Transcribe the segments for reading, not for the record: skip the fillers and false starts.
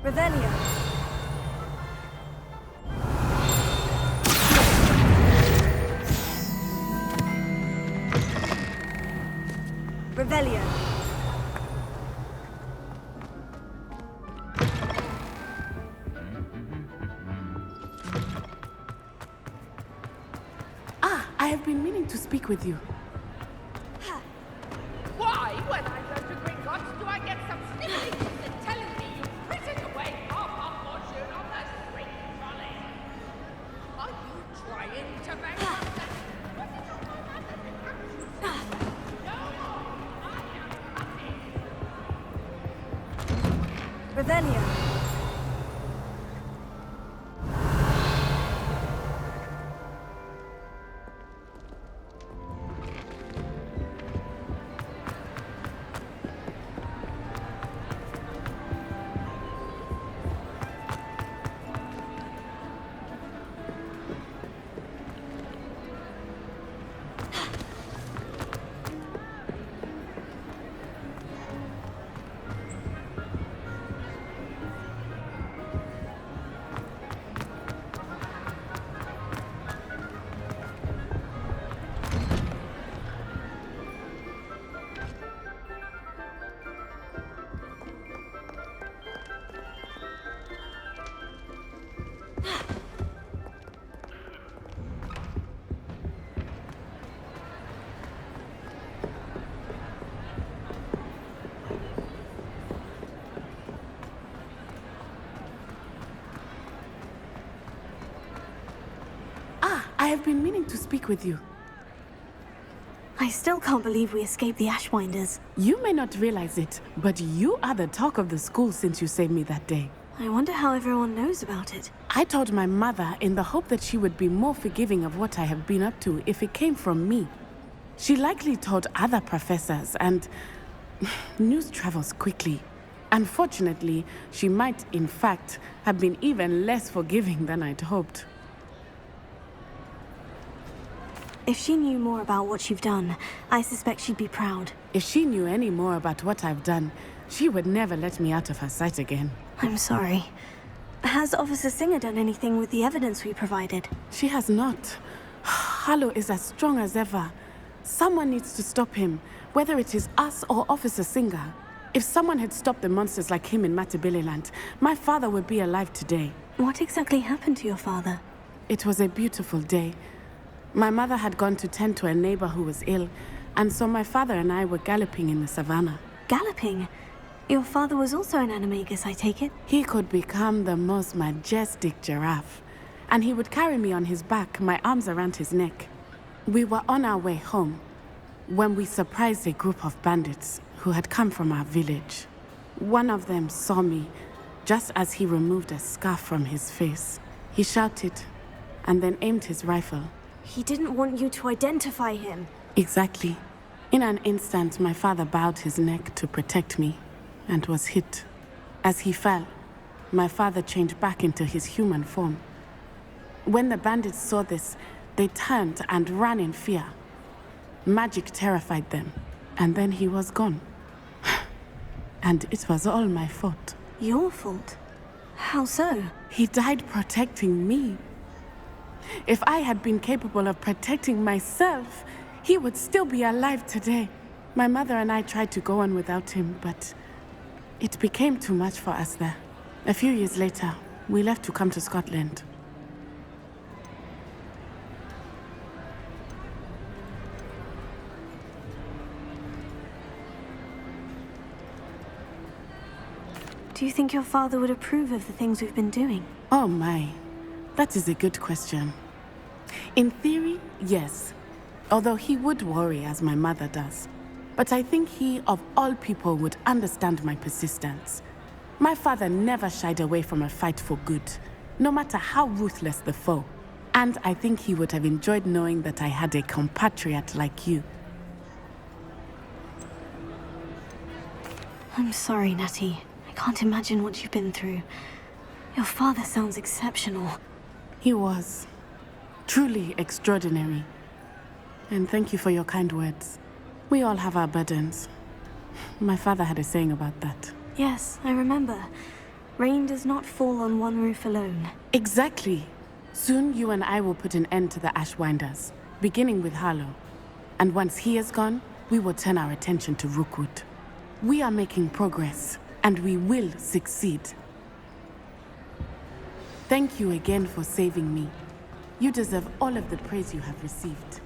Revelio. Revelio. Ah, I have been meaning to speak with you. Why, when I go to Great Gods, do I get some sniveling and telling me you've written away half our fortune on the street trolley? Are you trying to make us that? Was it not my mother that actually said no more? I am nothing. Revelio. I have been meaning to speak with you. I still can't believe we escaped the Ashwinders. You may not realize it, but you are the talk of the school since you saved me that day. I wonder how everyone knows about it. I told my mother in the hope that she would be more forgiving of what I have been up to if it came from me. She likely told other professors, and news travels quickly. Unfortunately, she might, in fact, have been even less forgiving than I'd hoped. If she knew more about what you've done, I suspect she'd be proud. If she knew any more about what I've done, she would never let me out of her sight again. I'm sorry. Has Officer Singer done anything with the evidence we provided? She has not. Harlow is as strong as ever. Someone needs to stop him, whether it is us or Officer Singer. If someone had stopped the monsters like him in Matabeleland, my father would be alive today. What exactly happened to your father? It was a beautiful day. My mother had gone to tend to a neighbor who was ill, and so my father and I were galloping in the savannah. Galloping? Your father was also an animagus, I take it? He could become the most majestic giraffe, and he would carry me on his back, my arms around his neck. We were on our way home when we surprised a group of bandits who had come from our village. One of them saw me just as he removed a scarf from his face. He shouted and then aimed his rifle. He didn't want you to identify him. Exactly. In an instant, my father bowed his neck to protect me and was hit. As he fell, my father changed back into his human form. When the bandits saw this, they turned and ran in fear. Magic terrified them, and then he was gone. And it was all my fault. Your fault? How so? He died protecting me. If I had been capable of protecting myself, he would still be alive today. My mother and I tried to go on without him, but it became too much for us there. A few years later, we left to come to Scotland. Do you think your father would approve of the things we've been doing? Oh my, that is a good question. In theory, yes. Although he would worry as my mother does. But I think he, of all people, would understand my persistence. My father never shied away from a fight for good, no matter how ruthless the foe. And I think he would have enjoyed knowing that I had a compatriot like you. I'm sorry, Natty. I can't imagine what you've been through. Your father sounds exceptional. He was. Truly extraordinary. And thank you for your kind words. We all have our burdens. My father had a saying about that. Yes, I remember. Rain does not fall on one roof alone. Exactly. Soon you and I will put an end to the Ashwinders, beginning with Harlow. And once he is gone, we will turn our attention to Rookwood. We are making progress, and we will succeed. Thank you again for saving me. You deserve all of the praise you have received.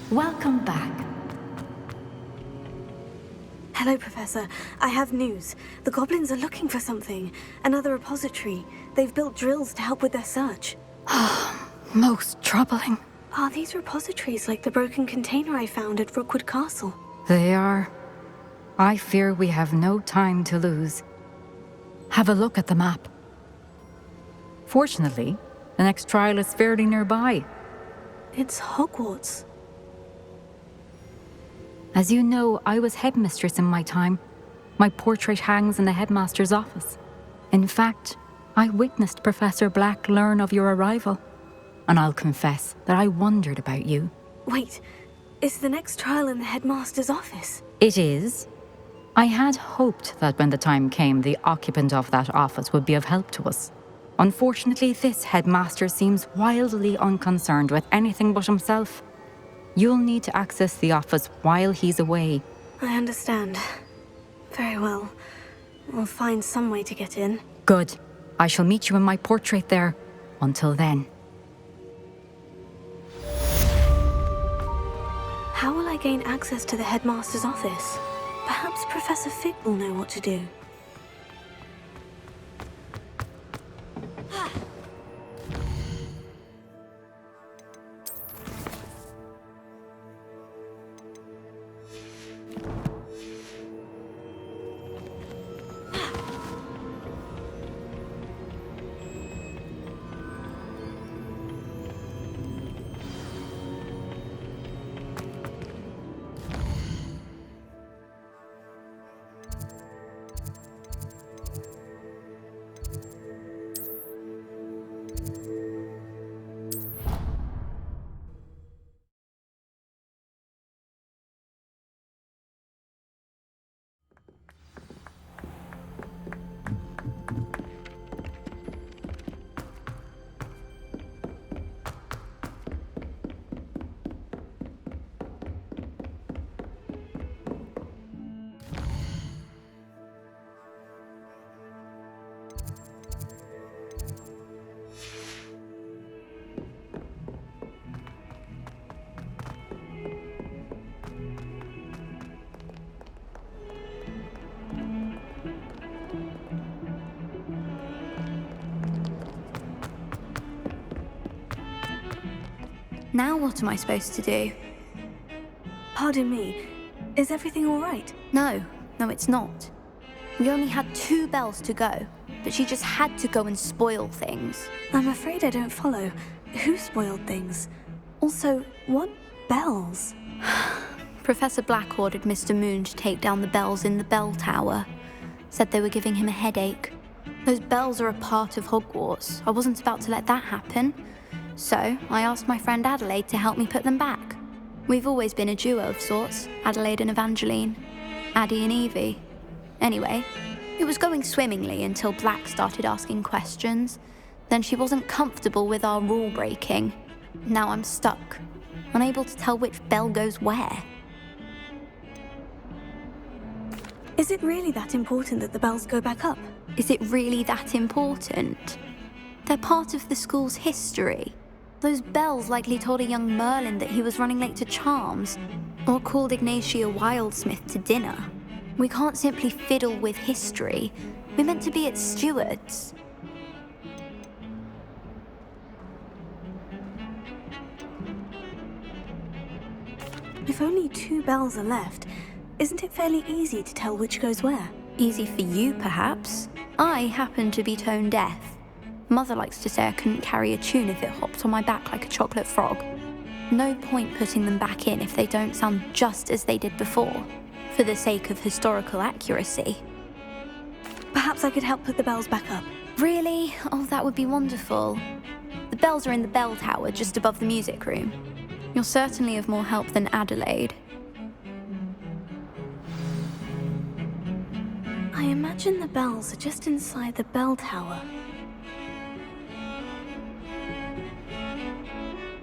Welcome back. Hello, Professor. I have news. The goblins are looking for something. Another repository. They've built drills to help with their search. Most troubling. Are these repositories like the broken container I found at Rookwood Castle? They are. I fear we have no time to lose. Have a look at the map. Fortunately, the next trial is fairly nearby. It's Hogwarts. As you know, I was headmistress in my time. My portrait hangs in the headmaster's office. In fact, I witnessed Professor Black learn of your arrival. And I'll confess that I wondered about you. Wait, is the next trial in the headmaster's office? It is. I had hoped that when the time came, the occupant of that office would be of help to us. Unfortunately, this headmaster seems wildly unconcerned with anything but himself. You'll need to access the office while he's away. I understand. Very well. We'll find some way to get in. Good. I shall meet you in my portrait there. Until then. How will I gain access to the headmaster's office? Perhaps Professor Fig will know what to do. Now what am I supposed to do? Pardon me. Is everything all right? No, it's not. We only had 2 bells to go, but she just had to go and spoil things. I'm afraid I don't follow. Who spoiled things? Also, what bells? Professor Black ordered Mr. Moon to take down the bells in the bell tower. Said they were giving him a headache. Those bells are a part of Hogwarts. I wasn't about to let that happen. So I asked my friend Adelaide to help me put them back. We've always been a duo of sorts, Adelaide and Evangeline, Addie and Evie. Anyway, it was going swimmingly until Black started asking questions. Then she wasn't comfortable with our rule breaking. Now I'm stuck, unable to tell which bell goes where. Is it really that important that the bells go back up? Is it really that important? They're part of the school's history. Those bells likely told a young Merlin that he was running late to charms, or called Ignatia Wildsmith to dinner. We can't simply fiddle with history. We're meant to be its stewards. If only 2 bells are left, isn't it fairly easy to tell which goes where? Easy for you, perhaps. I happen to be tone deaf. Mother likes to say I couldn't carry a tune if it hopped on my back like a chocolate frog. No point putting them back in if they don't sound just as they did before, for the sake of historical accuracy. Perhaps I could help put the bells back up. Really? Oh, that would be wonderful. The bells are in the bell tower just above the music room. You're certainly of more help than Adelaide. I imagine the bells are just inside the bell tower.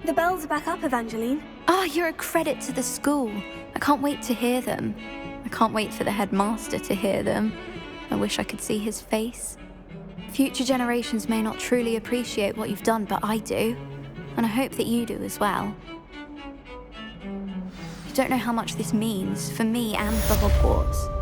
The bells are back up, Evangeline. You're a credit to the school. I can't wait to hear them. I can't wait for the headmaster to hear them. I wish I could see his face. Future generations may not truly appreciate what you've done, but I do. And I hope that you do as well. You don't know how much this means for me and for Hogwarts.